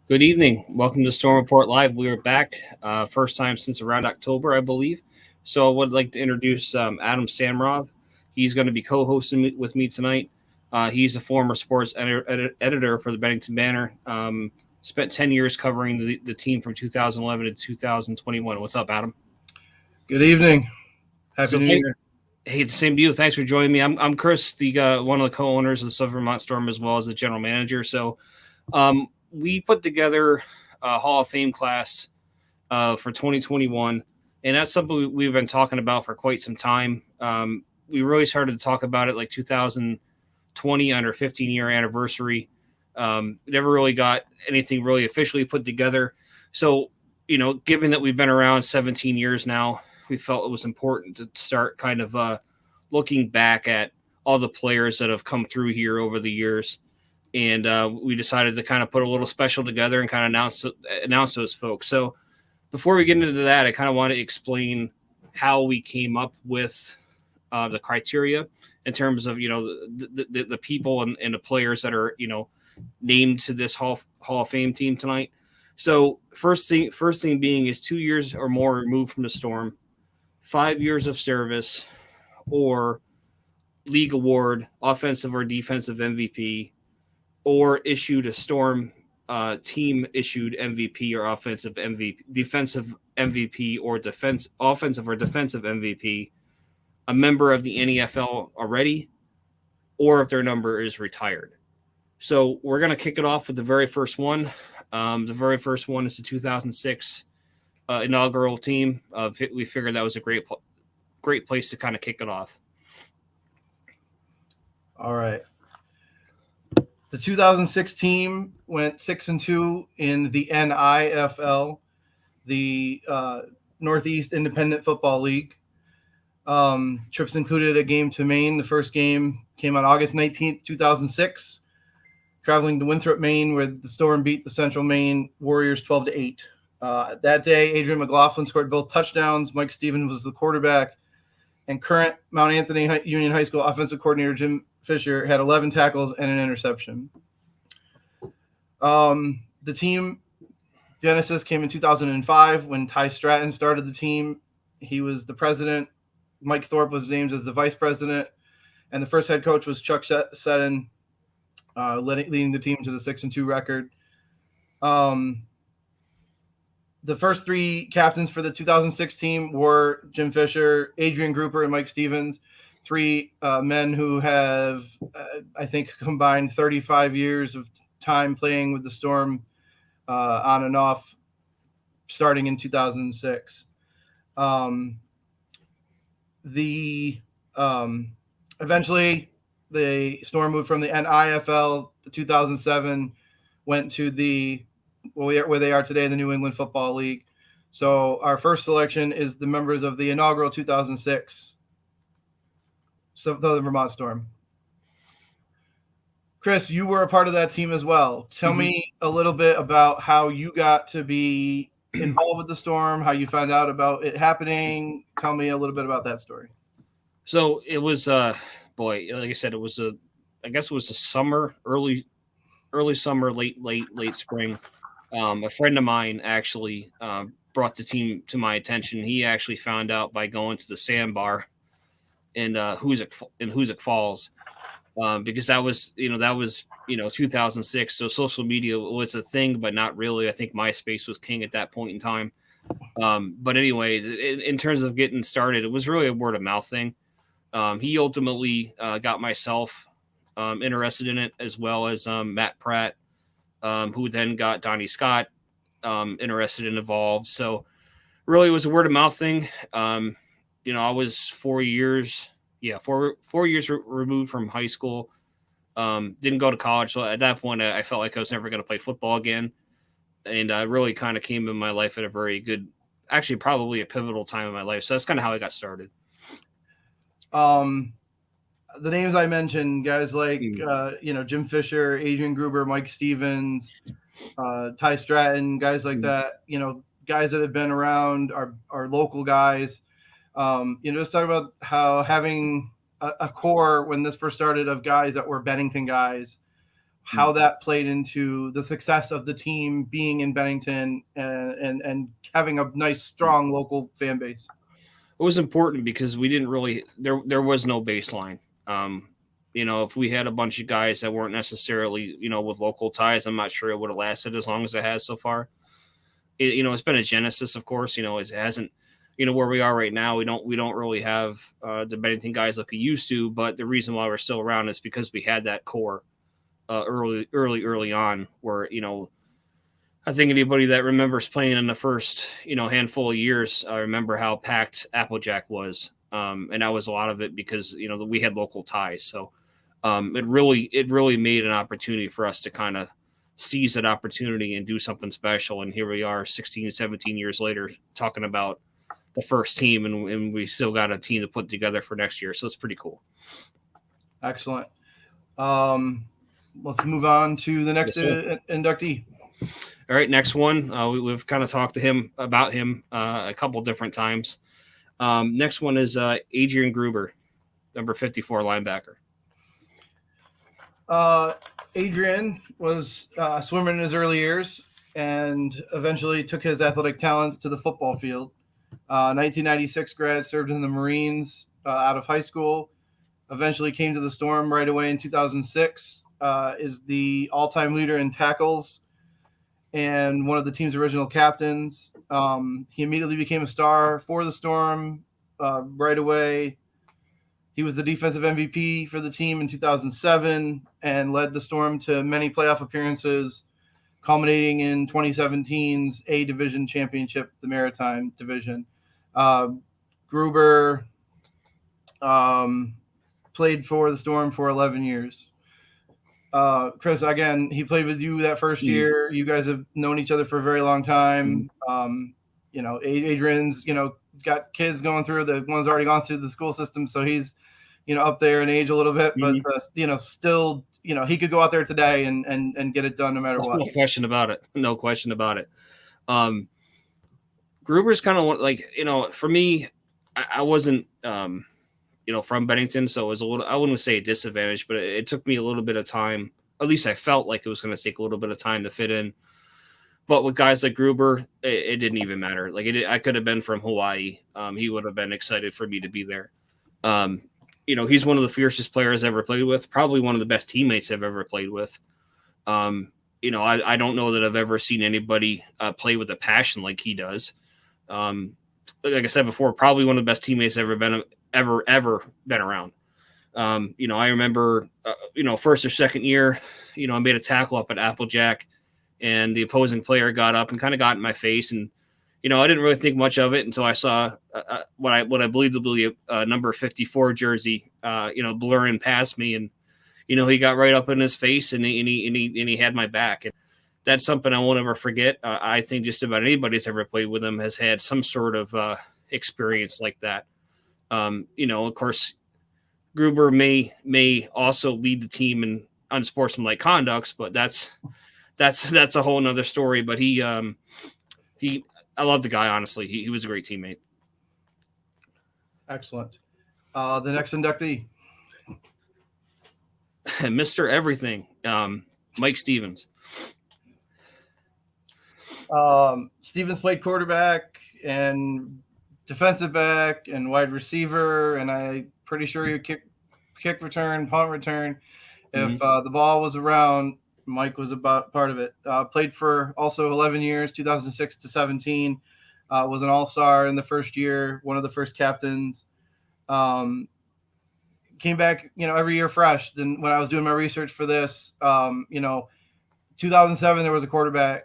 Good evening. Welcome to Storm Report Live. We are back, first time since around October, I believe. So I would like to introduce Adam Samrov. He's going to be co-hosting with me tonight. He's a former sports editor for the Bennington Banner. Spent 10 years covering the team from 2011 to 2021. What's up, Adam? Good evening. Happy So New thank, Year. Hey, the same to you. Thanks for joining me. I'm Chris, the one of the co-owners of the Southern Vermont Storm, as well as the general manager. So we put together a Hall of Fame class for 2021, and that's something we've been talking about for quite some time. We really started to talk about it like 2020 on our 15-year anniversary. Never really got anything really officially put together. So, given that we've been around 17 years now, we felt it was important to start kind of looking back at all the players that have come through here over the years. And we decided to kind of put a little special together and kind of announce those folks. So before we get into that, I kind of want to explain how we came up with the criteria in terms of the people and the players that are named to this Hall of Fame team tonight. So first thing being is 2 years or more removed from the Storm, 5 years of service, or league award, offensive or defensive MVP, or issued a Storm team issued MVP or offensive MVP, defensive MVP or offensive or defensive MVP, a member of the NFL already, or if their number is retired. So we're going to kick it off with the very first one. The very first one is the 2006 inaugural team. We figured that was a great place to kind of kick it off. All right. The 2006 team went 6-2 in the NIFL, the Northeast Independent Football League. Trips included a game to Maine. The first game came on August 19th, 2006, traveling to Winthrop, Maine, where the Storm beat the Central Maine Warriors 12-8. That day, Adrian McLaughlin scored both touchdowns. Mike Stevens was the quarterback, and current Mount Anthony Union High School offensive coordinator Jim Fisher had 11 tackles and an interception. The team genesis came in 2005 when Ty Stratton started the team. He was the president. Mike Thorpe was named as the vice president, and the first head coach was Chuck Seddon, leading the team to the 6-2 record. The first three captains for the 2006 team were Jim Fisher, Adrian Grouper, and Mike Stevens, three men who have, I think, combined 35 years of time playing with the Storm on and off, starting in 2006. Eventually, the Storm moved from the NIFL to 2007, went to where they are today, the New England Football League. So our first selection is the members of the inaugural 2006 Southern Vermont Storm. Chris, you were a part of that team as well. Tell me a little bit about how you got to be involved with the Storm, how you found out about it happening. Tell me a little bit about that story. So it was, like I said, it was a summer, early summer, late spring. A friend of mine actually brought the team to my attention. He actually found out by going to the sandbar in Hoosick Falls, because that was 2006. So social media was a thing, but not really. I think MySpace was king at that point in time. But anyway, in terms of getting started, it was really a word of mouth thing. He ultimately got myself interested in it, as well as Matt Pratt, who then got Donnie Scott interested and involved. So really it was a word of mouth thing. I was 4 years removed from high school. Didn't go to college. So at that point, I felt like I was never going to play football again. And I really kind of came in my life at a very good, actually probably a pivotal time in my life. So that's kind of how I got started. The names I mentioned, guys like Jim Fisher, Adrian Gruber, Mike Stevens, Ty Stratton, guys like that, guys that have been around, are local guys. Just talk about how having a core when this first started of guys that were Bennington guys, how that played into the success of the team being in Bennington and having a nice, strong local fan base. It was important because we didn't really there was no baseline. If we had a bunch of guys that weren't necessarily with local ties, I'm not sure it would have lasted as long as it has so far. It's been a genesis, of course. It hasn't. Where we are right now, we don't really have the Bennington guys like we used to. But the reason why we're still around is because we had that core early on, where I think anybody that remembers playing in the first, handful of years, remember how packed Applejack was. And that was a lot of it because, we had local ties. So it really made an opportunity for us to kind of seize that opportunity and do something special. And here we are 16, 17 years later talking about the first team, and we still got a team to put together for next year. So it's pretty cool. Excellent. Let's move on to the next inductee. All right, next one. We've kind of talked to him about him a couple different times. Next one is Adrian Gruber, number 54 linebacker. Adrian was a swimmer in his early years and eventually took his athletic talents to the football field. 1996 grad, served in the Marines out of high school. Eventually came to the Storm right away in 2006. Is the all-time leader in tackles and one of the team's original captains. He immediately became a star for the Storm right away. He was the defensive MVP for the team in 2007 and led the Storm to many playoff appearances, culminating in 2017's A Division championship, the Maritime Division. Gruber played for the Storm for 11 years. Chris, again, he played with you that first year. You guys have known each other for a very long time. Adrian's, got kids going through, the one's already gone through the school system. So he's, up there in age a little bit, but still, he could go out there today and get it done no matter what. No question about it. No question about it. Gruber's kind of like, for me, I wasn't, from Bennington, so it was a little, I wouldn't say a disadvantage, but it took me a little bit of time. At least I felt like it was going to take a little bit of time to fit in. But with guys like Gruber, it didn't even matter. Like I could have been from Hawaii. He would have been excited for me to be there. He's one of the fiercest players I've ever played with, probably one of the best teammates I've ever played with. I don't know that I've ever seen anybody play with a passion like he does. Like I said before, probably one of the best teammates I've ever been around. I remember, first or second year, I made a tackle up at Applejack, and the opposing player got up and kind of got in my face, and I didn't really think much of it until I saw what I believe to be a number 54 jersey, blurring past me, and he got right up in his face, and he had my back, and that's something I won't ever forget. I think just about anybody that's ever played with him has had some sort of experience like that. Of course, Gruber may also lead the team in unsportsmanlike conducts, but that's a whole nother story. But I love the guy, honestly. He was a great teammate. Excellent. The next inductee. Mr. Everything, Mike Stevens. Stevens played quarterback and defensive back and wide receiver, and I'm pretty sure you kick return, punt return. If the ball was around, Mike was about part of it. Played for also 11 years, 2006 to 17. Was an all-star in the first year, one of the first captains. Came back, every year fresh. Then when I was doing my research for this, 2007 there was a quarterback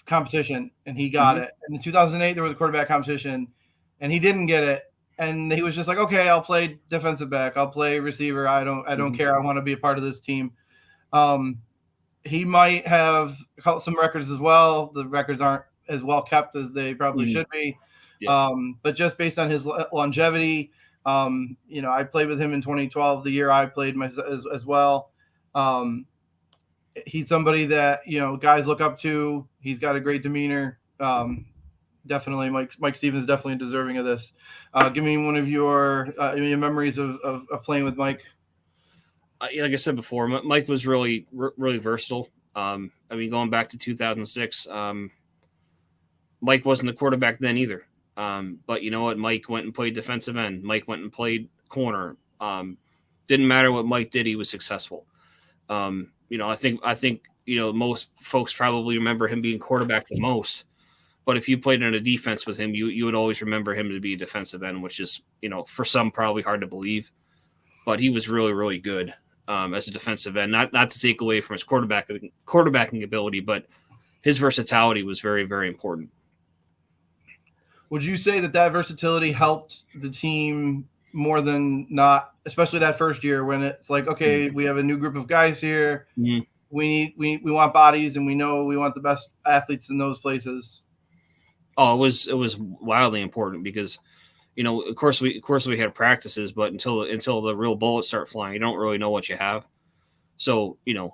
competition and he got it. And in 2008 there was a quarterback competition and he didn't get it. And he was just like, okay, I'll play defensive back. I'll play receiver. I don't care. I want to be a part of this team. He might have some records as well. The records aren't as well kept as they probably should be. Yeah. But just based on his longevity, I played with him in 2012, the year I played as well. He's somebody that, guys look up to. He's got a great demeanor. Definitely Mike Stevens definitely deserving of this. Give me one of your memories of playing with Mike. like I said before, Mike was really really versatile. I mean, going back to 2006, Mike wasn't a quarterback then either. But you know what? Mike went and played defensive end. Mike went and played corner. Didn't matter what Mike did; he was successful. I think most folks probably remember him being quarterback the most. But if you played in a defense with him, you would always remember him to be a defensive end, which is for some probably hard to believe. But he was really really good as a defensive end. Not to take away from his quarterbacking ability, but his versatility was very very important. Would you say that versatility helped the team more than not, especially that first year when it's like, okay, we have a new group of guys here. Mm-hmm. We want bodies, and we know we want the best athletes in those places. Oh, it was wildly important because, of course we had practices, but until the real bullets start flying, you don't really know what you have. So you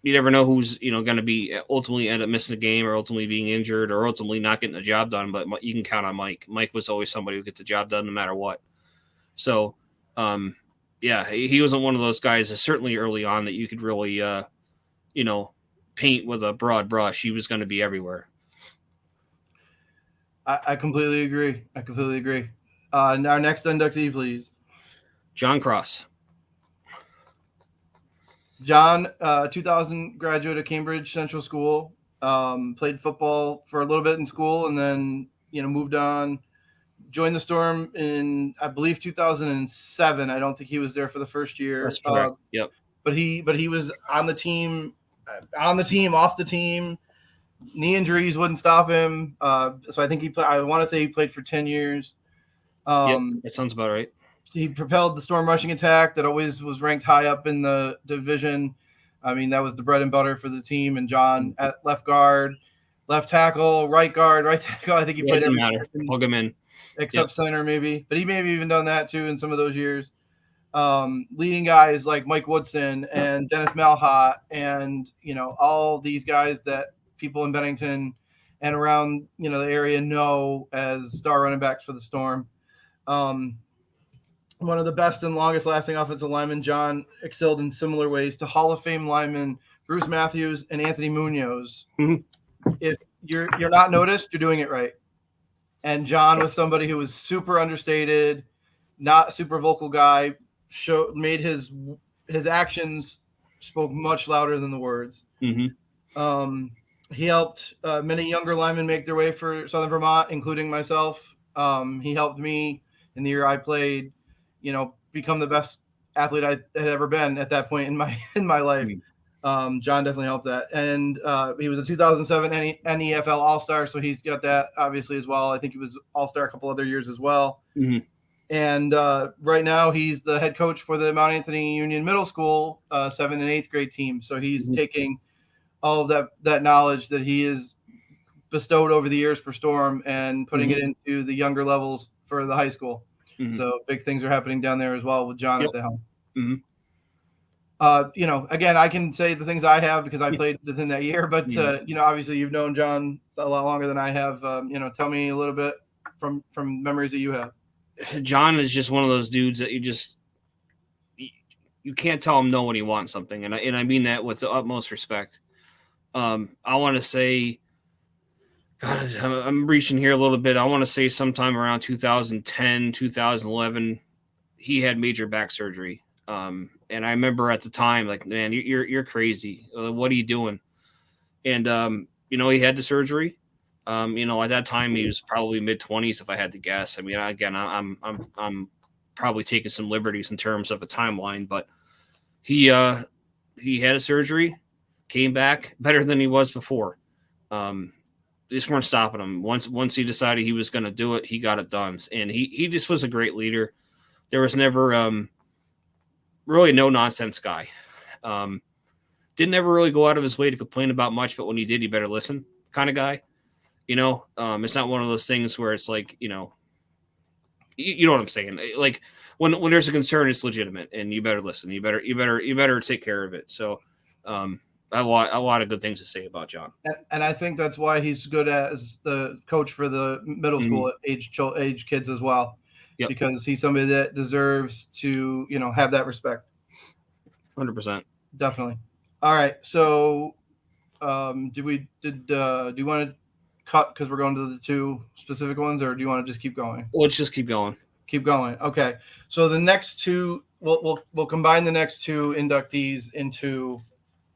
never know who's going to be ultimately end up missing a game or ultimately being injured or ultimately not getting the job done. But you can count on Mike. Mike was always somebody who gets the job done no matter what. So, yeah, he wasn't one of those guys. Certainly early on that you could really, paint with a broad brush. He was going to be everywhere. I completely agree. Our next inductee, please. John Cross. John, 2000 graduate of Cambridge Central School, played football for a little bit in school, and then moved on. Joined the Storm in, I believe, 2007. I don't think he was there for the first year. That's correct. Yep. But he was on the team, off the team. Knee injuries wouldn't stop him. So I think I want to say he played for 10 years. Yep, that sounds about right. He propelled the Storm rushing attack that always was ranked high up in the division. I mean, that was the bread and butter for the team. And John at left guard, left tackle, right guard, right tackle. I think he played every matter. Plug him in. Except center, maybe. But he may have even done that, too, in some of those years. Leading guys like Mike Woodson and Dennis Malhot and, all these guys that people in Bennington and around, the area know as star running backs for the Storm. One of the best and longest lasting offensive linemen, John excelled in similar ways to Hall of Fame linemen Bruce Matthews and Anthony Munoz. Mm-hmm. If you're not noticed, you're doing it right. And John was somebody who was super understated, not super vocal guy, made his actions spoke much louder than the words. Mm-hmm. He helped many younger linemen make their way for Southern Vermont, including myself. He helped me in the year I played, become the best athlete I had ever been at that point in my life. John definitely helped that. And he was a 2007 NEFL All-Star, so he's got that obviously as well. I think he was All-Star a couple other years as well. Mm-hmm. And right now he's the head coach for the Mount Anthony Union Middle School 7th and 8th grade team. So he's taking all of that knowledge that he has bestowed over the years for Storm and putting it into the younger levels for the high school. Mm-hmm. So big things are happening down there as well with John at the helm. Mm-hmm. Again, I can say the things I have because I played within that year, but obviously you've known John a lot longer than I have. Tell me a little bit from memories that you have. John is just one of those dudes that you can't tell him no when he wants something, and I mean that with the utmost respect. I want to say, God, I'm reaching here a little bit. I want to say sometime around 2010, 2011, he had major back surgery. And I remember at the time, like, man, you're crazy. What are you doing? And he had the surgery. At that time he was probably mid-20s, if I had to guess. I mean, again, I'm probably taking some liberties in terms of a timeline, but he had a surgery, came back better than he was before. They just weren't stopping him. Once he decided he was going to do it, he got it done. And he just was a great leader. There was never really no nonsense guy. Didn't ever really go out of his way to complain about much, but when he did, he better listen kind of guy. It's not one of those things where it's like, you know what I'm saying? Like when there's a concern, it's legitimate and you better listen. You better take care of it. So, I have a lot of good things to say about John. And I think that's why he's good as the coach for the middle school age kids as well. Yep. Because he's somebody that deserves to, have that respect. 100%. Definitely. All right. So, do you want to cut because we're going to the two specific ones, or do you want to just keep going? Let's just keep going. Keep going. Okay. So the next two, we'll combine the next two inductees into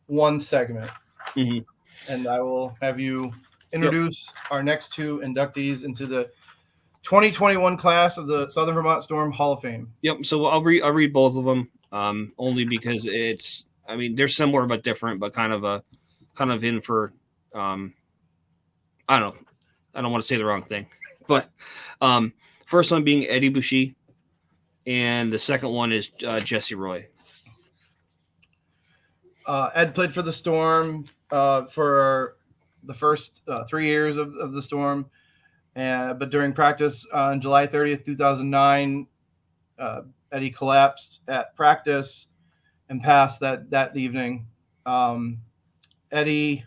one segment, Mm-hmm. and I will have you Yep. introduce our next two inductees into the 2021 class of the Southern Vermont Storm Hall of Fame. Yep. So I'll read both of them, only because I mean, they're similar but different, but kind of in for, um, I don't know. I don't want to say the wrong thing, but first one being Eddie Boucher, and the second one is Jesse Roy. Ed played for the Storm for the first 3 years of the Storm, but during practice on July 30th, 2009, Eddie collapsed at practice and passed that evening. Eddie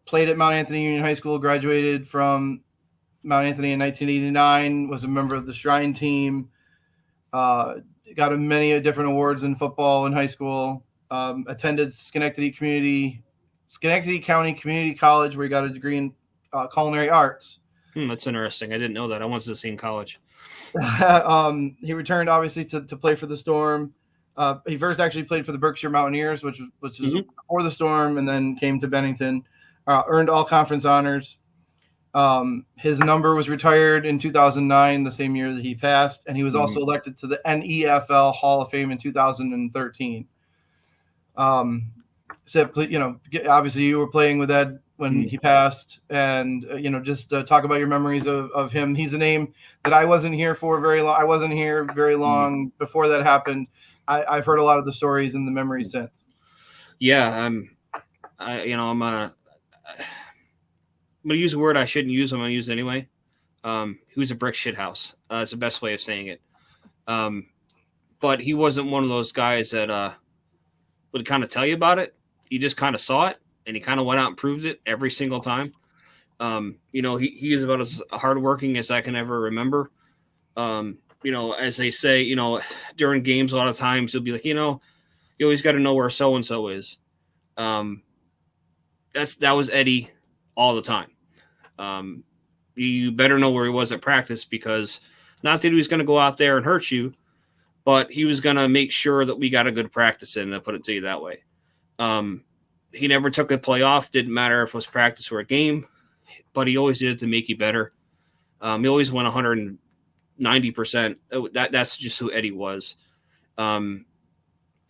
played at Mount Anthony Union High School, graduated from Mount Anthony in 1989, was a member of the Shrine team, got many different awards in football in high school, attended Schenectady County Community College, where he got a degree in culinary arts. That's interesting. I didn't know that. I wanted to see in college. He returned, obviously, to play for the Storm. He first actually played for the Berkshire Mountaineers, which is before the Storm, and then came to Bennington. Earned all conference honors. His number was retired in 2009, the same year that he passed, and he was also elected to the NFL Hall of Fame in 2013. So, obviously you were playing with Ed when he passed, and just talk about your memories of him. He's a name that I wasn't here for very long. I wasn't here very long before that happened. I've heard a lot of the stories and the memories since. Yeah, I'm gonna use a word I shouldn't use. I'm gonna use it anyway. He was a brick shit house. That's the best way of saying it. But he wasn't one of those guys that would kind of tell you about it. He just kind of saw it, and he kind of went out and proved it every single time. He is about as hardworking as I can ever remember. As they say, during games, a lot of times he'll be like, you always got to know where so and so is. That was Eddie all the time. You better know where he was at practice, because not that he was going to go out there and hurt you, but he was going to make sure that we got a good practice in, to put it to you that way. He never took a play off. Didn't matter if it was practice or a game, but he always did it to make you better. He always went 190%. That's just who Eddie was.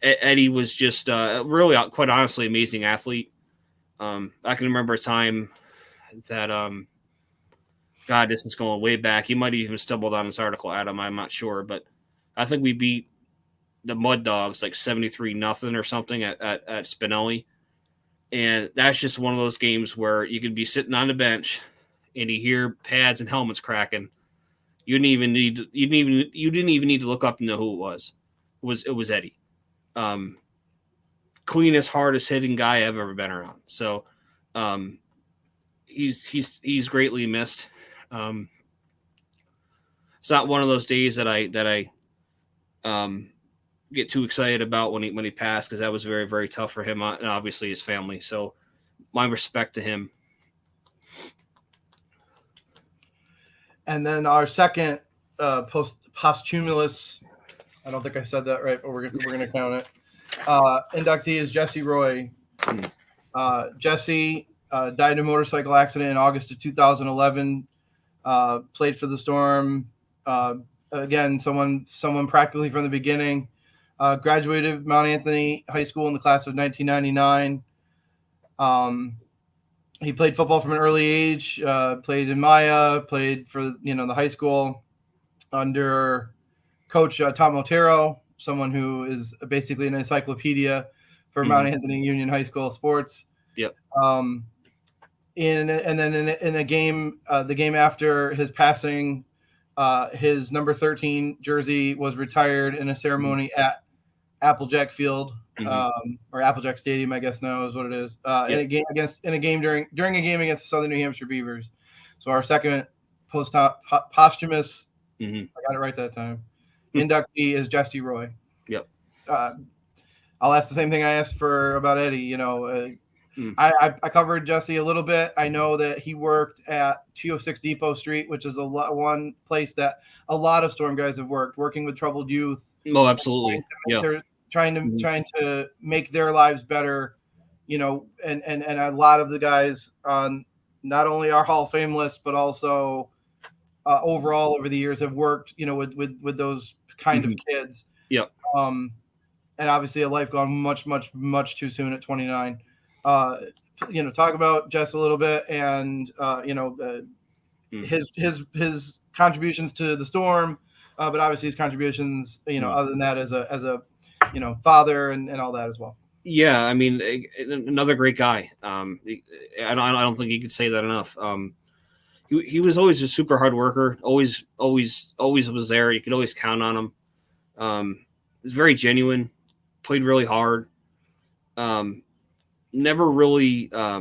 Eddie was just really, quite honestly, amazing athlete. I can remember a time that, God, this is going way back. He might have even stumbled on this article, Adam. I'm not sure, but I think we beat the Mud Dogs like 73-0 or something at Spinelli. And that's just one of those games where you could be sitting on the bench and you hear pads and helmets cracking. You didn't even need to look up to know who it was. It was Eddie. Cleanest, hardest hitting guy I've ever been around. So he's greatly missed. It's not one of those days that I get too excited about when he passed, because that was very, very tough for him and obviously his family. So my respect to him. And then our second posthumous, I don't think I said that right, but we're gonna count it. Inductee is Jesse Roy. Jesse died in a motorcycle accident in August of 2011. Played for the Storm. Again, someone practically from the beginning. Graduated Mount Anthony High School in the class of 1999. He played football from an early age. Played in Maya. Played for the high school under Coach Tom Otero, someone who is basically an encyclopedia for Mount Anthony Union High School sports. Yep. In a game, the game after his passing, his number 13 jersey was retired in a ceremony at Applejack Field, or Applejack Stadium, I guess now is what it is. In a game during a game against the Southern New Hampshire Beavers. So our second posthumous, I got it right that time, inductee is Jesse Roy. Yep. I'll ask the same thing I asked for about Eddie. You know, Mm. I covered Jesse a little bit. I know that he worked at 206 Depot Street, which is one place that a lot of Storm guys have working with troubled youth. Oh, absolutely. Yeah. They're trying Mhm. to make their lives better, you know, and a lot of the guys on not only our Hall of Fame list, but also overall over the years have worked, you know, with those kind of Mhm. kids. Yep. And obviously a life gone much too soon at 29. You know, talk about Jess a little bit, and you know, Mm. his contributions to the Storm, but obviously his contributions, you know, Mm. other than that, as a you know, father and all that as well. Yeah, I mean, another great guy. I don't think you could say that enough. He was always a super hard worker. Always was there. You could always count on him. Was very genuine. Played really hard. Never really. I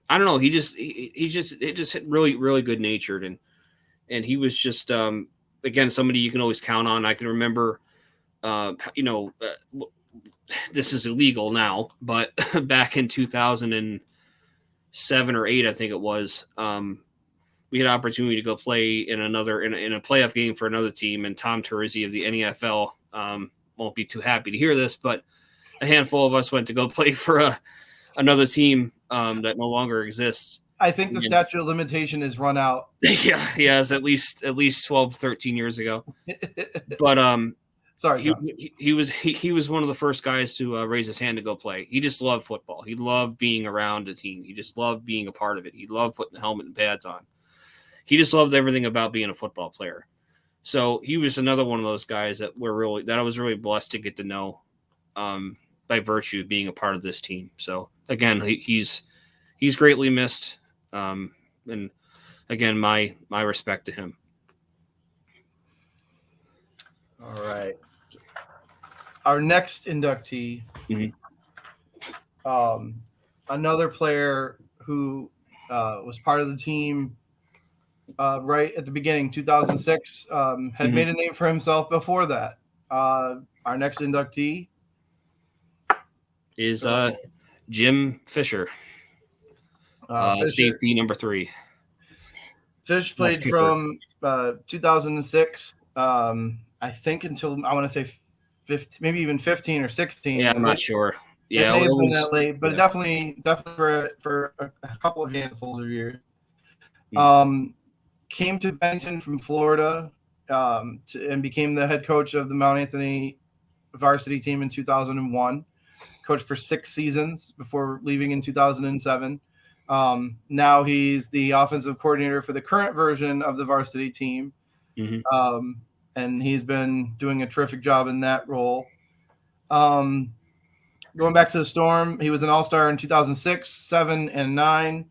don't know. He just hit really good natured, and he was just again somebody you can always count on. I can remember. You know, this is illegal now, but back in 2007 or 8, I think it was, we had an opportunity to go play in a playoff game for another team, and Tom Teresi of the NFL won't be too happy to hear this, but a handful of us went to go play for another team that no longer exists. I think the And, statute of limitation is run out. yeah, it's at least 12, 13 years ago. But Sorry, John. he was one of the first guys to raise his hand to go play. He just loved football. He loved being around a team. He just loved being a part of it. He loved putting the helmet and pads on. He just loved everything about being a football player. So he was another one of those guys that I was really blessed to get to know, by virtue of being a part of this team. So again, he's greatly missed, and again, my respect to him. All right. Our next inductee, another player who was part of the team right at the beginning, 2006, had made a name for himself before that. Our next inductee is Jim Fisher, Fisher. safety number 3. Fish played from 2006, I think, until I want to say 15, maybe even 15 or 16. Yeah, I'm not sure. It Yeah, may have been that late, but definitely for a couple of handfuls of years. Came to Bennington from Florida, and became the head coach of the Mount Anthony varsity team in 2001. Coached for 6 seasons before leaving in 2007. Now he's the offensive coordinator for the current version of the varsity team. And he's been doing a terrific job in that role. Going back to the Storm, he was an all-star in 2006, 7, and 9.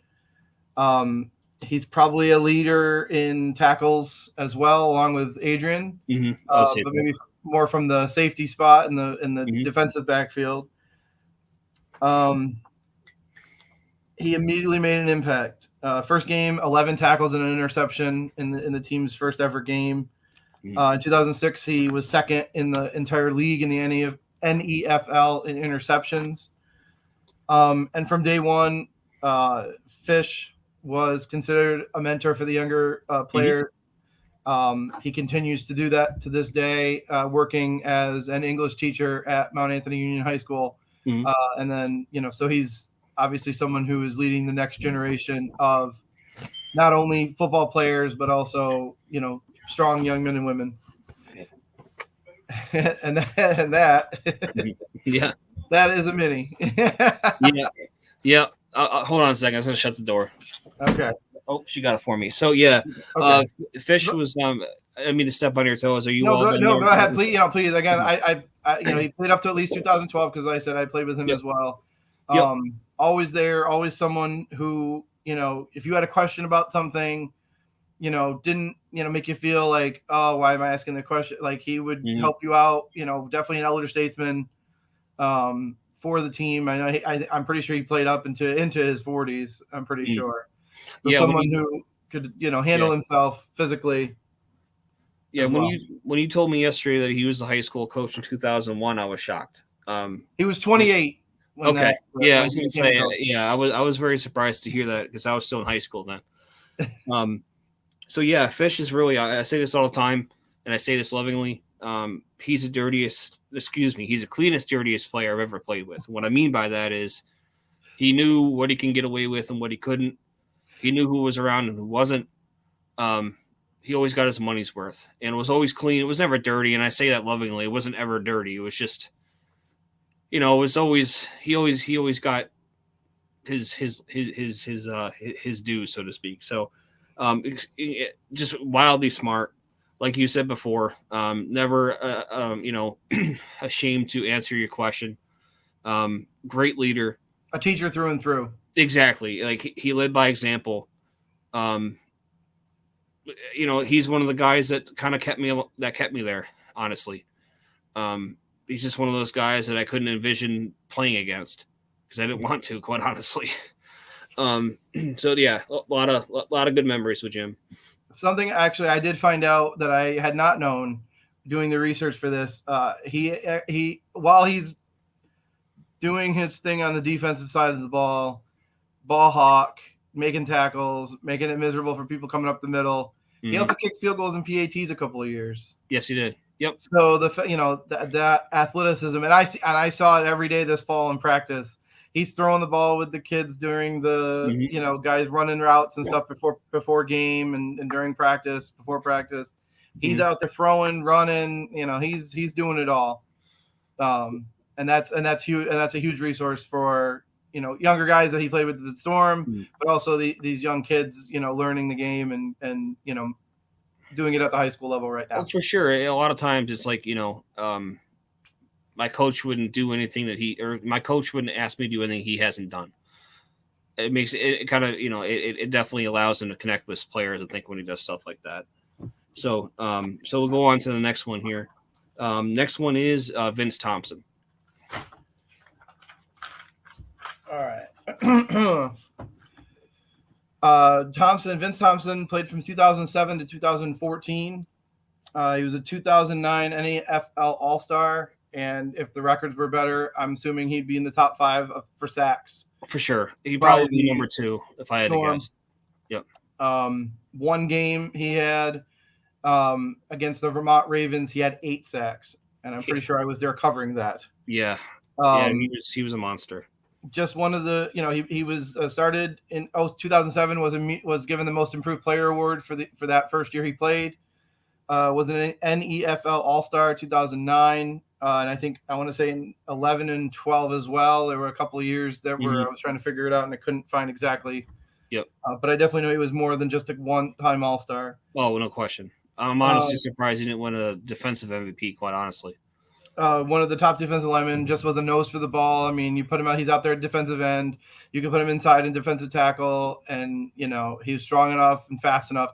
He's probably a leader in tackles as well, along with Adrian, but maybe more from the safety spot in the defensive backfield. He immediately made an impact. First game, 11 tackles and an interception in the team's first ever game. In 2006, he was second in the entire league in the NEFL in interceptions. And from day one, Fish was considered a mentor for the younger players. He continues to do that to this day, working as an English teacher at Mount Anthony Union High School. And then, you know, so he's obviously someone who is leading the next generation of not only football players, but also, you know, strong young men and women. and that yeah, that is a mini. yeah. Hold on a second. I was going to shut the door. Okay. Oh, she got it for me. So yeah, okay. Fish was. I mean to step on your toes. Are you? Go ahead. Please, please. Again, I he played up to at least 2012 because I said I played with him as well. Always there, always someone who, you know, if you had a question about something, you know, didn't, you know, make you feel like, oh, why am I asking the question? Like, he would help you out. You know, definitely an elder statesman for the team. I know I'm pretty sure he played up into his 40s. I'm pretty sure. So someone who could, you know, handle himself physically. Yeah, when you told me yesterday that he was the high school coach in 2001, I was shocked. He was 28 when Okay. Yeah, I when was he gonna became a say, coach. I was very surprised to hear that because I was still in high school then. So yeah, Fish is really. I say this all the time, and I say this lovingly. He's the dirtiest. Excuse me. He's the cleanest, dirtiest player I've ever played with. What I mean by that is he knew what he can get away with and what he couldn't. He knew who was around and who wasn't. Um, he always got his money's worth, and it was always clean. It was never dirty, and I say that lovingly. It wasn't ever dirty. It was just, it was always he always got his due, so to speak. So, just wildly smart, like you said before. Never, ashamed to answer your question. Great leader. A teacher through and through. Exactly. Like he led by example. Um, he's one of the guys that kind of kept me there. Honestly, he's just one of those guys that I couldn't envision playing against because I didn't want to, quite honestly. So yeah, a lot of good memories with Jim. Something actually I did find out that I had not known doing the research for this. He while he's doing his thing on the defensive side of the ball hawk, making tackles, making it miserable for people coming up the middle. He also kicked field goals and PATs a couple of years. Yes, he did. Yep. So that athleticism, and I saw it every day this fall in practice. He's throwing the ball with the kids during the guys running routes and stuff before game and during practice, before practice. He's out there throwing, running. He's doing it all. And that's huge. And that's a huge resource for younger guys that he played with the Storm, but also these young kids, learning the game and doing it at the high school level right now. Oh, for sure. A lot of times it's like, my coach wouldn't do anything my coach wouldn't ask me to do anything he hasn't done. It makes it kind of, it definitely allows him to connect with players, I think, when he does stuff like that. So, so we'll go on to the next one here. Next one is Vince Thompson. All right. Vince Thompson played from 2007 to 2014. He was a 2009 NFL All-Star, and if the records were better, I'm assuming he'd be in the top 5 for sacks. For sure. He'd probably be number 2 if I had to guess. Yep. One game he had against the Vermont Ravens, he had 8 sacks, and I'm pretty sure I was there covering that. Yeah. He was a monster. Just one of the, he was started in 2007 was given the Most Improved Player award for that first year he played. Was an NFL All-Star 2009, and I think I want to say in 11 and 12 as well. There were a couple of years that I was trying to figure it out and I couldn't find exactly. Yep. But I definitely know he was more than just a one-time All-Star. Oh, no question. I'm honestly surprised he didn't win a defensive MVP, quite honestly. One of the top defensive linemen, just with a nose for the ball. I mean, you put him out, he's out there at defensive end. You can put him inside in defensive tackle, and, he's strong enough and fast enough.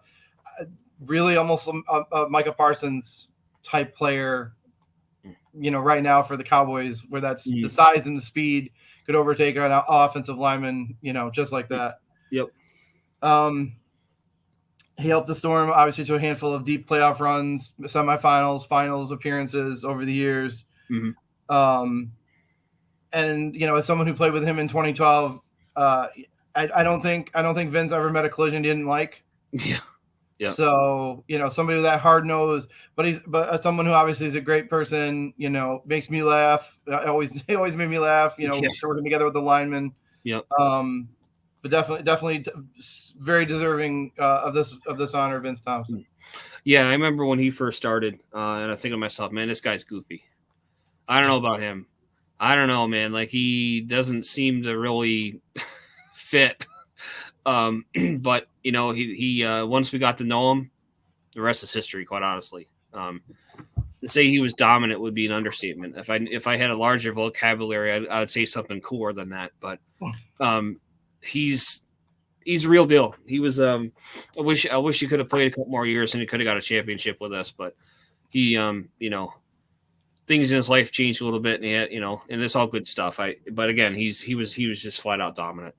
Really almost a Micah Parsons type player, right now for the Cowboys, where that's the size and the speed could overtake an offensive lineman, just like that. Yep. He helped the Storm, obviously, to a handful of deep playoff runs, semifinals, finals appearances over the years. And, as someone who played with him in 2012, I don't think Vince ever met a collision he didn't like. Yeah. Yeah. So, somebody with that hard nose, but someone who obviously is a great person, makes me laugh. He always made me laugh, working together with the linemen. Yep. But definitely very deserving of this honor, Vince Thompson. Yeah, I remember when he first started, and I think to myself, man, this guy's goofy. I don't know about him. I don't know, man. Like, he doesn't seem to really fit. But he once we got to know him, the rest is history, quite honestly. To say he was dominant would be an understatement. If I had a larger vocabulary, I would say something cooler than that. But he's a real deal. He was. I wish he could have played a couple more years and he could have got a championship with us. But he, things in his life changed a little bit, and he had, and it's all good stuff. But again, he was just flat out dominant.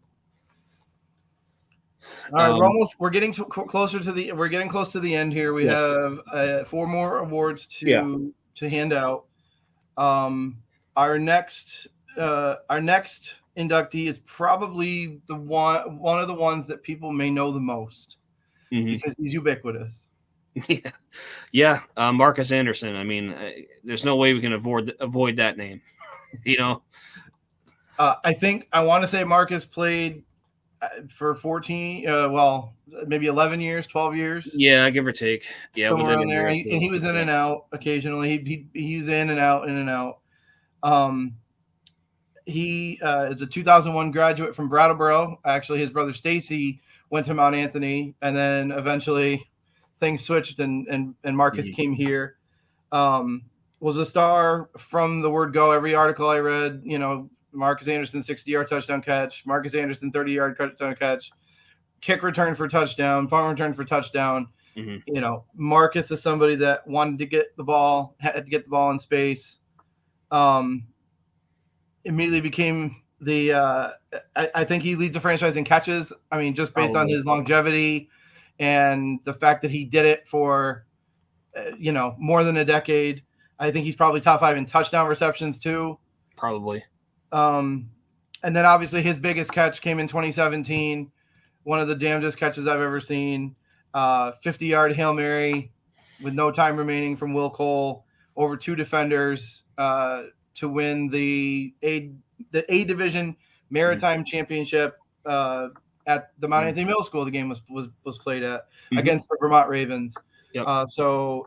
All right, we're getting close to the end here. We have 4 more awards to hand out. Our next inductee is probably the one of the ones that people may know the most because he's ubiquitous. Yeah, Marcus Anderson. I mean, there's no way we can avoid that name. I want to say Marcus played for 14, maybe 11 years, 12 years. Yeah, give or take. Yeah, somewhere within around a there. year. And he was in and out occasionally. He's in and out, in and out. He is a 2001 graduate from Brattleboro. Actually, his brother Stacy went to Mount Anthony, and then eventually things switched, and Marcus came here. Was a star from the word go. Every article I read, Marcus Anderson 60-yard touchdown catch, Marcus Anderson 30-yard touchdown catch, kick return for touchdown, punt return for touchdown. Marcus is somebody that wanted to get the ball, had to get the ball in space. Immediately became the I think he leads the franchise in catches. I mean, just based on his longevity and the fact that he did it for more than a decade. I think he's probably top 5 in touchdown receptions too. Probably. And then obviously his biggest catch came in 2017, one of the damnedest catches I've ever seen. 50-yard Hail Mary with no time remaining from Will Cole over 2 defenders to win the A Division Maritime Championship at the Mount Anthony Middle School. The game was played at against the Vermont Ravens. Yep.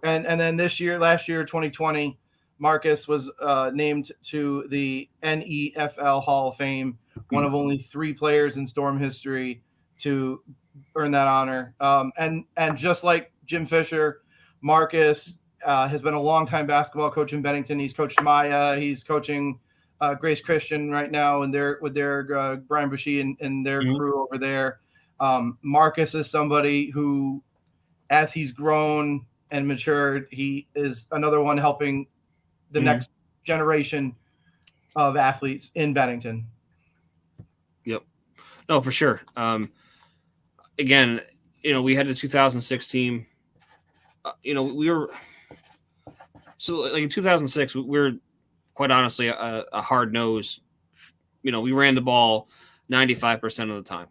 And then last year, 2020, Marcus was named to the NFL Hall of Fame, one of only 3 players in Storm history to earn that honor. And just like Jim Fisher, Marcus has been a longtime basketball coach in Bennington. He's coached Maya. He's coaching Grace Christian right now, and with their Brian Bushy and their crew over there. Marcus is somebody who, as he's grown and matured, he is another one helping the next generation of athletes in Bennington. Yep. No, for sure. Again, we had the 2006 team. We were in 2006. We were quite honestly a hard nose. We ran the ball 95% of the time,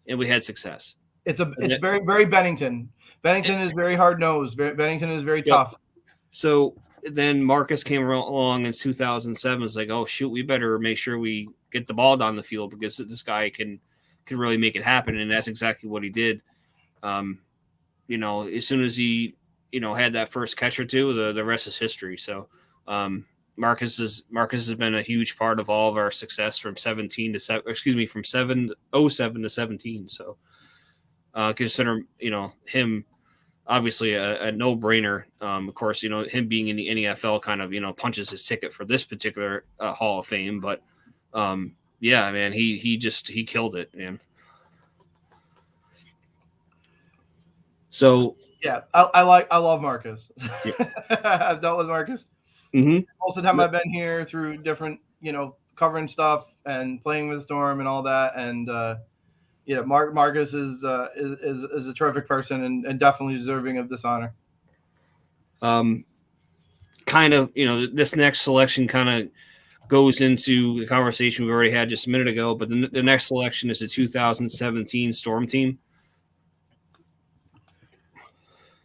and we had success. It's very, very Bennington. Bennington is very hard nosed. Bennington is very tough. So then Marcus came along in 2007. It's like, oh shoot, we better make sure we get the ball down the field because this guy can really make it happen, and that's exactly what he did. As soon as he had that first catch or two, the rest is history. So Marcus has been a huge part of all of our success from 07 to 17. So consider him obviously a no-brainer. Of course, him being in the NFL kind of punches his ticket for this particular Hall of Fame. But yeah, man, he killed it, man. So yeah, I love Marcus. I've dealt with Marcus. Most of the time I've been here through different, covering stuff and playing with Storm and all that. And Marcus is a terrific person and definitely deserving of this honor. Kind of, this next selection kind of goes into the conversation we already had just a minute ago, but the next selection is the 2017 Storm team.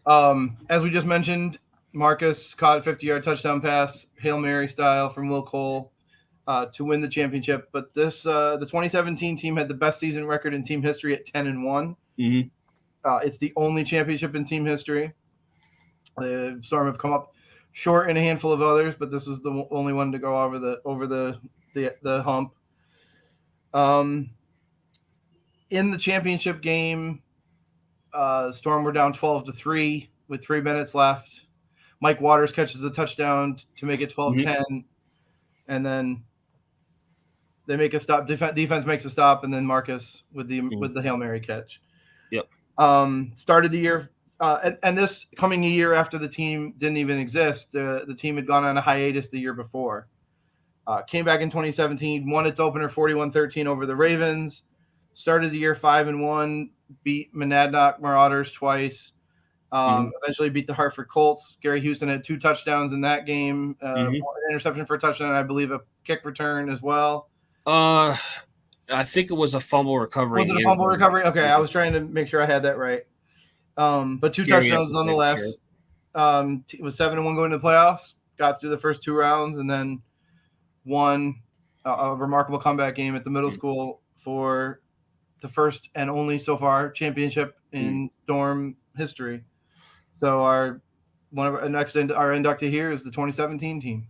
As we just mentioned, Marcus caught a 50-yard touchdown pass, Hail Mary style, from Will Cole to win the championship. But the 2017 team had the best season record in team history at 10-1. It's the only championship in team history. The Storm have come up short in a handful of others, but this is the only one to go over the hump. In the championship game, Storm were down 12-3 with 3 minutes left. Mike Waters catches a touchdown to make it 12-10, and then they make a stop. Defense makes a stop, and then Marcus with the Hail Mary catch. Yep. Started the year, and this coming a year after the team didn't even exist. The team had gone on a hiatus the year before. Came back in 2017, won its opener 41-13 over the Ravens. Started the year 5-1, beat Monadnock Marauders twice. Eventually beat the Hartford Colts. Gary Houston had 2 touchdowns in that game, an interception for a touchdown, and I believe kick return as well. I think it was a fumble recovery. Was it a fumble recovery? Okay, I was trying to make sure I had that right. But 2 touchdowns nonetheless. It was 7-1 going to the playoffs. Got through the first 2 rounds and then won a remarkable comeback game at the middle school for the first and only so far championship in dorm history. So our inductee here is the 2017 team.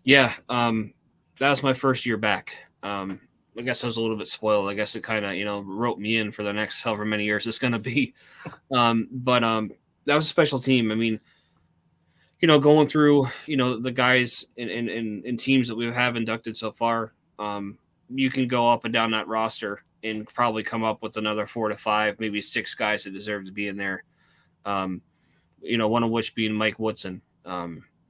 Yeah, that was my first year back. I guess I was a little bit spoiled. I guess it kind of wrote me in for the next however many years it's going to be. But that was a special team. I mean, going through the guys in teams that we have inducted so far, you can go up and down that roster and probably come up with another 4 to 5, maybe 6 guys that deserve to be in there. One of which being Mike Woodson.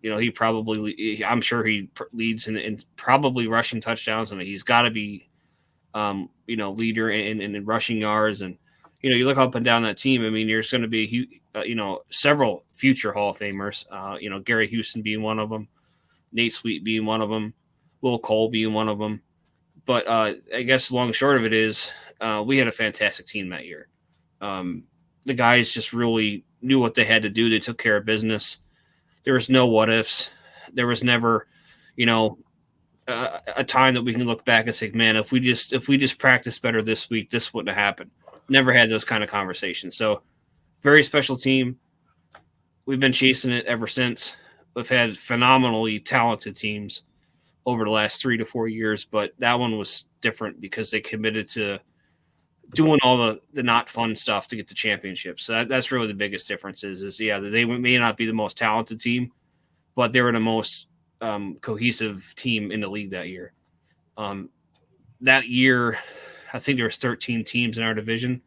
He probably, I'm sure he leads in probably rushing touchdowns, and he's got to be, leader in rushing yards. And, you look up and down that team. I mean, there's going to be, several future Hall of Famers, Gary Houston being one of them, Nate Sweet being one of them, Will Cole being one of them. But I guess the long and short of it is we had a fantastic team that year. The guys just really knew what they had to do. They took care of business. There was no what ifs. There was never, a time that we can look back and say, man, if we just practiced better this week, this wouldn't have happened. Never had those kind of conversations. So very special team. We've been chasing it ever since. We've had phenomenally talented teams over the last 3 to 4 years, but that one was different because they committed to doing all the not fun stuff to get the championship. So that's really the biggest difference is they may not be the most talented team, but they were the most cohesive team in the league that year. That year, I think there was 13 teams in our division.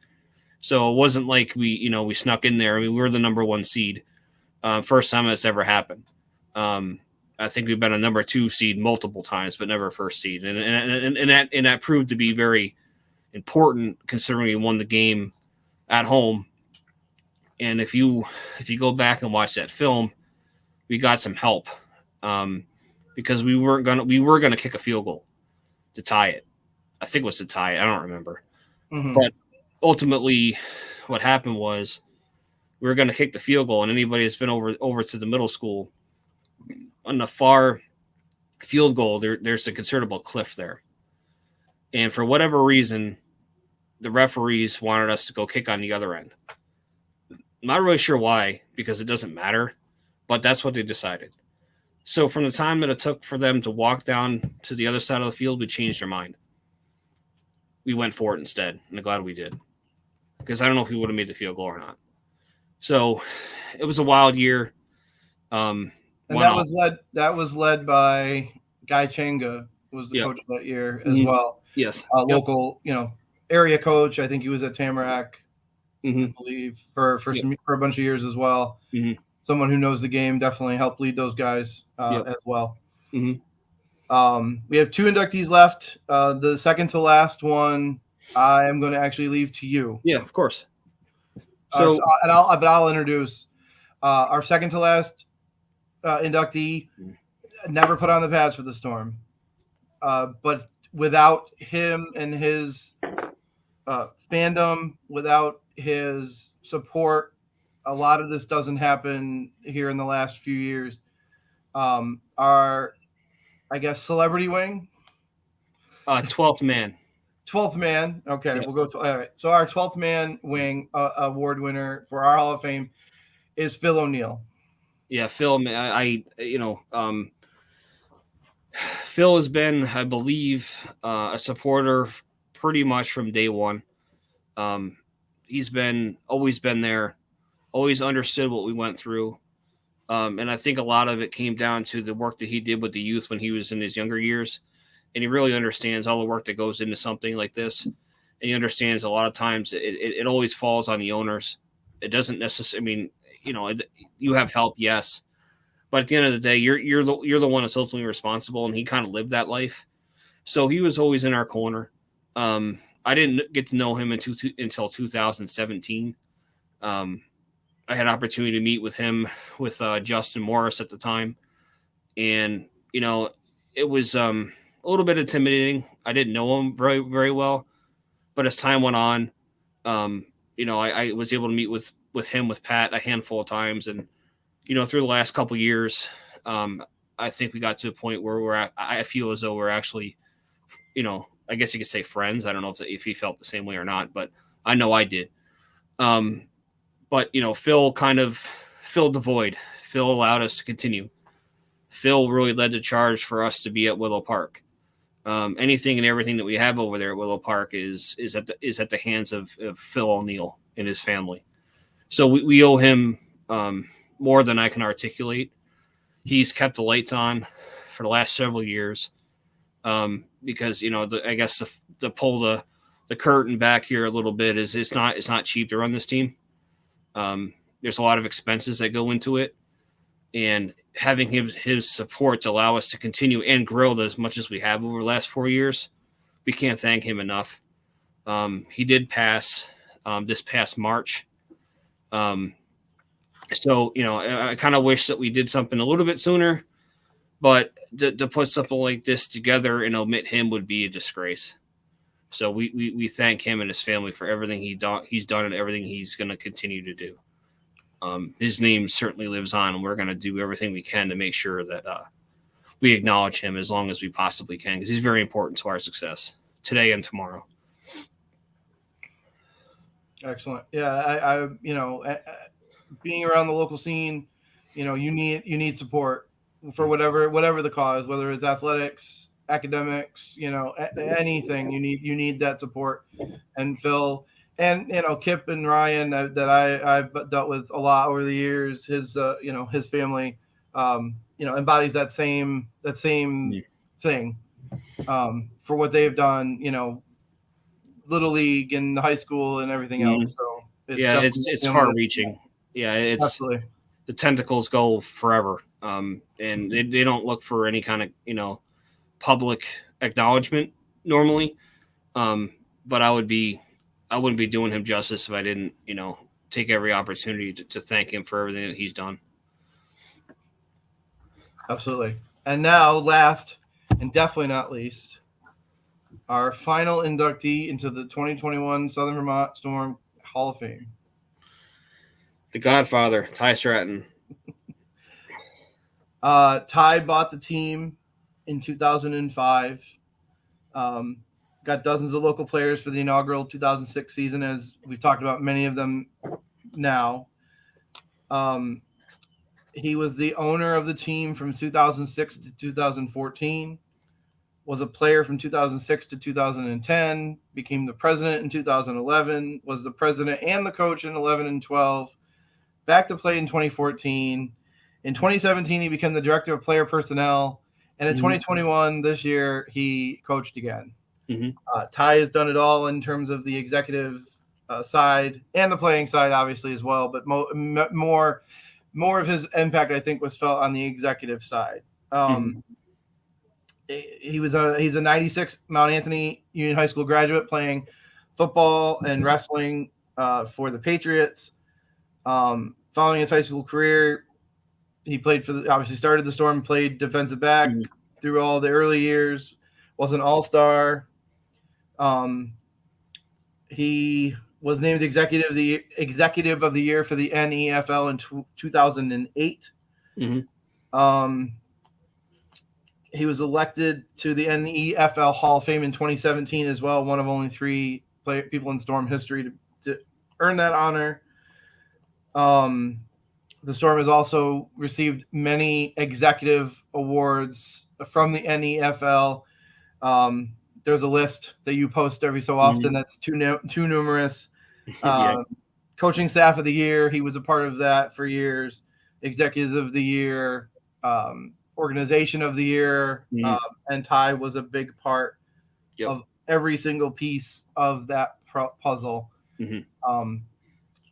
So it wasn't like we snuck in there. I mean, we were the number 1 seed. First time that's ever happened. I think we've been a number 2 seed multiple times, but never a first seed. And that proved to be very important considering we won the game at home. And if you go back and watch that film, we got some help because we were gonna kick a field goal to tie it. I think it was to tie it. I don't remember. Mm-hmm. But ultimately, what happened was we were going to kick the field goal, and anybody that's been over to the middle school on the far field goal, there's a considerable cliff there. And for whatever reason, the referees wanted us to go kick on the other end. I'm not really sure why, because it doesn't matter, but that's what they decided. So from the time that it took for them to walk down to the other side of the field, we changed our mind. We went for it instead, and I'm glad we did. Because I don't know if we would have made the field goal or not. So it was a wild year. And that was led by Guy Changa, who was the coach that year as well. Yes. Local, area coach. I think he was at Tamarack, I believe, for a bunch of years as well. Mm-hmm. Someone who knows the game, definitely helped lead those guys as well. Mm-hmm. We have 2 inductees left. The second to last one, I am going to actually leave to you. Yeah, of course. So, I'll introduce our second to last inductee. Never put on the pads for the Storm, but without him and his fandom, without his support, a lot of this doesn't happen here in the last few years. Our, I guess, celebrity wing. 12th man. 12th man. Okay, We'll go to all right. So our 12th man wing award winner for our Hall of Fame is Phil O'Neill. Yeah, Phil. Phil has been, I believe, a supporter pretty much from day one. He's always been there, always understood what we went through. And I think a lot of it came down to the work that he did with the youth when he was in his younger years. And he really understands all the work that goes into something like this. And he understands a lot of times it always falls on the owners. It doesn't necessarily, you have help, yes. But at the end of the day, you're the one that's ultimately responsible, and he kind of lived that life. So he was always in our corner. I didn't get to know him until 2017. I had an opportunity to meet with him with Justin Morris at the time. And, it was a little bit intimidating. I didn't know him very very well, but as time went on, I was able to meet with him with Pat a handful of times, and through the last couple years, I think we got to a point where I feel as though we're actually, I guess you could say friends. I don't know if he felt the same way or not, but I know I did. But Phil kind of filled the void. Phil allowed us to continue. Phil really led the charge for us to be at Willow Park. Anything and everything that we have over there at Willow Park is at the hands of Phil O'Neill and his family. So we owe him more than I can articulate. He's kept the lights on for the last several years because I guess to pull the curtain back here a little bit is it's not cheap to run this team. There's a lot of expenses that go into it, and having his support to allow us to continue and grow as much as we have over the last 4 years, we can't thank him enough. He did pass this past March. So, I kind of wish that we did something a little bit sooner, but to put something like this together and omit him would be a disgrace. So we thank him and his family for everything he's done and everything he's going to continue to do. His name certainly lives on, and we're going to do everything we can to make sure that we acknowledge him as long as we possibly can, because he's very important to our success today and tomorrow. Excellent. Yeah, I being around the local scene, you need support for whatever the cause, whether it's athletics, academics, anything. You need that support. And Phil and Kip and Ryan that I've dealt with a lot over the years. His family, embodies that same thing for what they've done. Little league and high school and everything else. So it's far reaching. Yeah, it's absolutely. The tentacles go forever, and they don't look for any kind of public acknowledgement normally. But I wouldn't be doing him justice if I didn't take every opportunity to thank him for everything that he's done. Absolutely. And now, last and definitely not least, our final inductee into the 2021 Southern Vermont Storm Hall of Fame. The Godfather, Ty Stratton. Ty bought the team in 2005. Got dozens of local players for the inaugural 2006 season, as we've talked about many of them now. He was the owner of the team from 2006 to 2014, was a player from 2006 to 2010, became the president in 2011, was the president and the coach in 11 and 12, back to play in 2014. In 2017, he became the director of player personnel. And in 2021, this year, he coached again. Ty has done it all in terms of the executive side and the playing side, obviously, as well. But more of his impact, I think, was felt on the executive side. He's a 96 Mount Anthony Union High School graduate playing football and wrestling for the Patriots. Following his high school career, he played obviously started the Storm, played defensive back through all the early years, was an all-star. He was named executive of the year for the NEFL in 2008. He was elected to the NEFL Hall of Fame in 2017 as well, one of only 3 people in Storm history to earn that honor. The Storm has also received many executive awards from the NEFL. There's a list that you post every so often that's too numerous. Coaching staff of the year, he was a part of that for years. Executive of the year, organization of the year, and Ty was a big part of every single piece of that puzzle.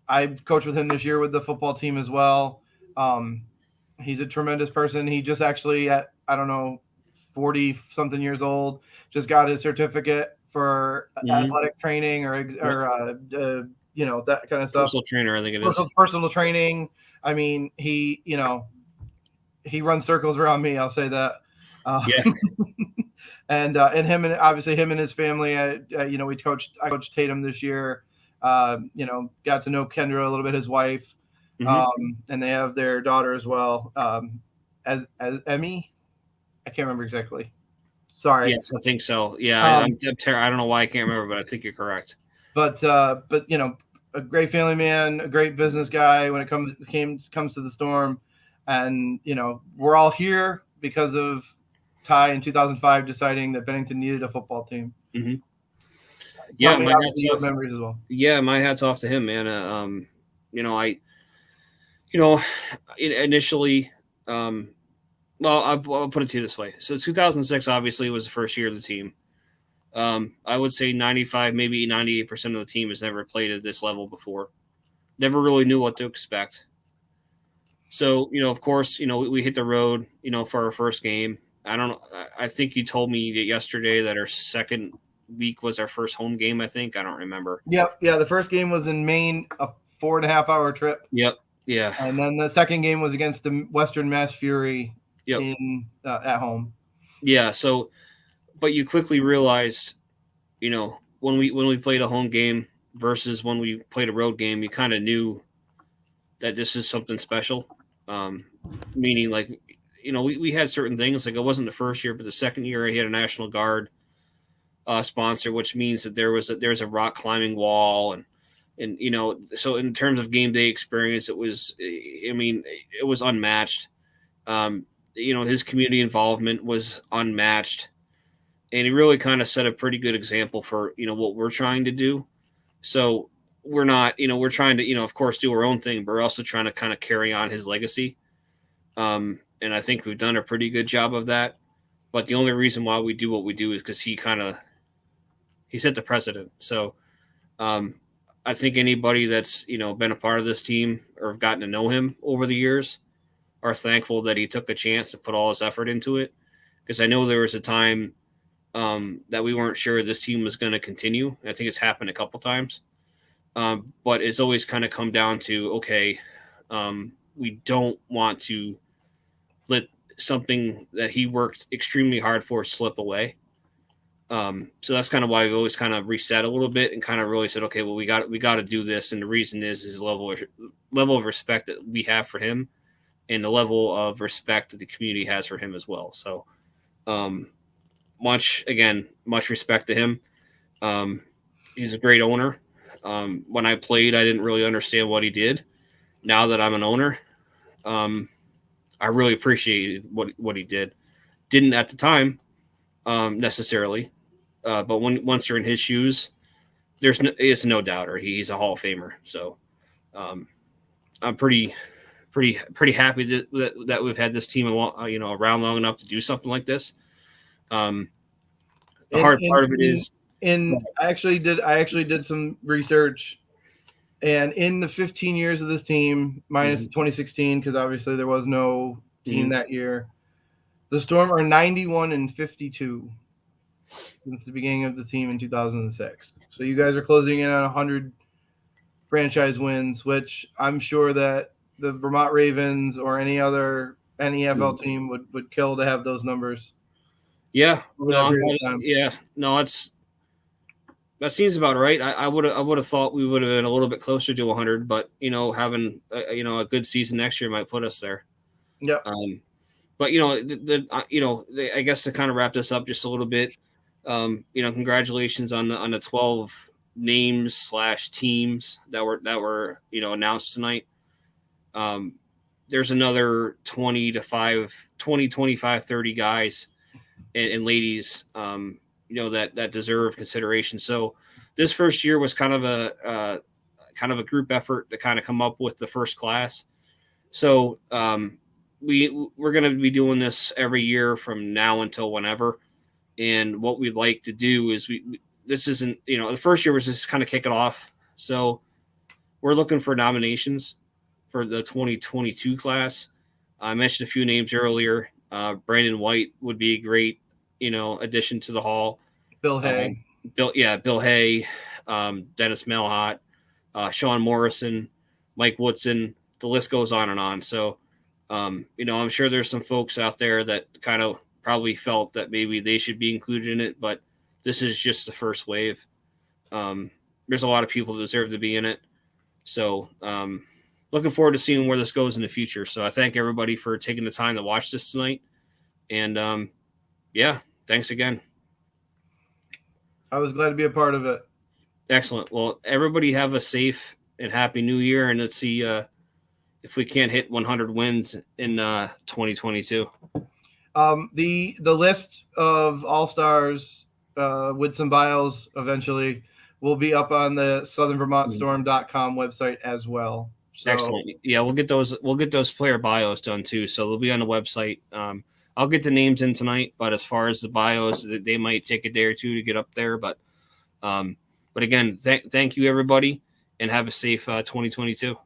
I've coached with him this year with the football team as well. He's a tremendous person. He just actually at 40 something years old, just got his certificate for athletic training or that kind of stuff. Personal trainer, I think it is. Personal training. I mean, he runs circles around me. I'll say that. Yeah. And him and obviously him and his family. I coached Tatum this year. Got to know Kendra a little bit, his wife, and they have their daughter as well. As Emmy, I can't remember exactly. Sorry. Yes, I think so. Yeah, Um, I don't know why I can't remember, but I think you're correct. but a great family man, a great business guy when it comes to the Storm, and we're all here because of Ty in 2005 deciding that Bennington needed a football team. Mm-hmm. Yeah, Mike, my hat's obviously you have off. memories as well. Yeah, my hat's off to him, man. Initially, well, I'll put it to you this way. So 2006 obviously was the first year of the team. I would say 95, maybe 98% of the team has never played at this level before. Never really knew what to expect. So, of course, we hit the road, for our first game. I don't know. I think you told me yesterday that our second week was our first home game, I think. I don't remember. Yep. Yeah. The first game was in Maine, a 4.5 hour trip. Yep. Yeah. And then the second game was against the Western Mass Fury Yep. At home. Yeah. So, but you quickly realized, when we played a home game versus when we played a road game, you kind of knew that this is something special. Meaning, like, we had certain things. Like, it wasn't the first year, but the second year, I had a National Guard sponsor, which means that there's a rock climbing wall, and so in terms of game day experience, it was unmatched. His community involvement was unmatched, and he really kind of set a pretty good example for what we're trying to do. So we're not, we're trying to, of course, do our own thing, but we're also trying to kind of carry on his legacy. And I think we've done a pretty good job of that. But the only reason why we do what we do is because he set the precedent. So I think anybody that's been a part of this team or gotten to know him over the years are thankful that he took a chance to put all his effort into it. Because I know there was a time that we weren't sure this team was going to continue. I think it's happened a couple times. But it's always kind of come down to, okay, we don't want to let something that he worked extremely hard for slip away. So that's kind of why we always kind of reset a little bit and kind of really said, okay, well, we got to do this. And the reason is level of respect that we have for him and the level of respect that the community has for him as well. So, much respect to him. He's a great owner. When I played, I didn't really understand what he did. Now that I'm an owner, I really appreciated what he did. Didn't at the time necessarily, but once you're in his shoes, it's no doubter he's a Hall of Famer. So I'm pretty happy that we've had this team around long enough to do something like this. The hard part of it is. And I actually did some research, and in the 15 years of this team, minus 2016, because obviously there was no team that year, the Storm are 91-52 since the beginning of the team in 2006. So you guys are closing in on 100 franchise wins, which I'm sure that the Vermont Ravens or any other NFL team would kill to have those numbers. Yeah, that seems about right. I would have thought we would have been a little bit closer to 100, but having a good season next year might put us there. Yeah. But I guess to kind of wrap this up just a little bit, congratulations on the 12 names / teams that were announced tonight. There's another 20, 25, 30 guys and ladies, that deserve consideration. So this first year was kind of a group effort to kind of come up with the first class. So we're going to be doing this every year from now until whenever. And what we'd like to do is this isn't, the first year was just kind of kick it off. So we're looking for nominations for the 2022 class. I mentioned a few names earlier. Brandon White would be a great, addition to the Hall. Bill Hay. Bill Hay, Dennis Melhott, Sean Morrison, Mike Woodson. The list goes on and on. So, I'm sure there's some folks out there that kind of probably felt that maybe they should be included in it, but this is just the first wave. There's a lot of people that deserve to be in it. So looking forward to seeing where this goes in the future. So I thank everybody for taking the time to watch this tonight. And yeah, thanks again. I was glad to be a part of it. Excellent. Well, everybody have a safe and happy new year. And let's see if we can't hit 100 wins in 2022. The list of all-stars with some bios eventually will be up on the southernvermontstorm.com website as well. So, excellent. Yeah, we'll get those player bios done too. So they'll be on the website. I'll get the names in tonight, but as far as the bios, they might take a day or two to get up there. But again, thank you everybody, and have a safe 2022.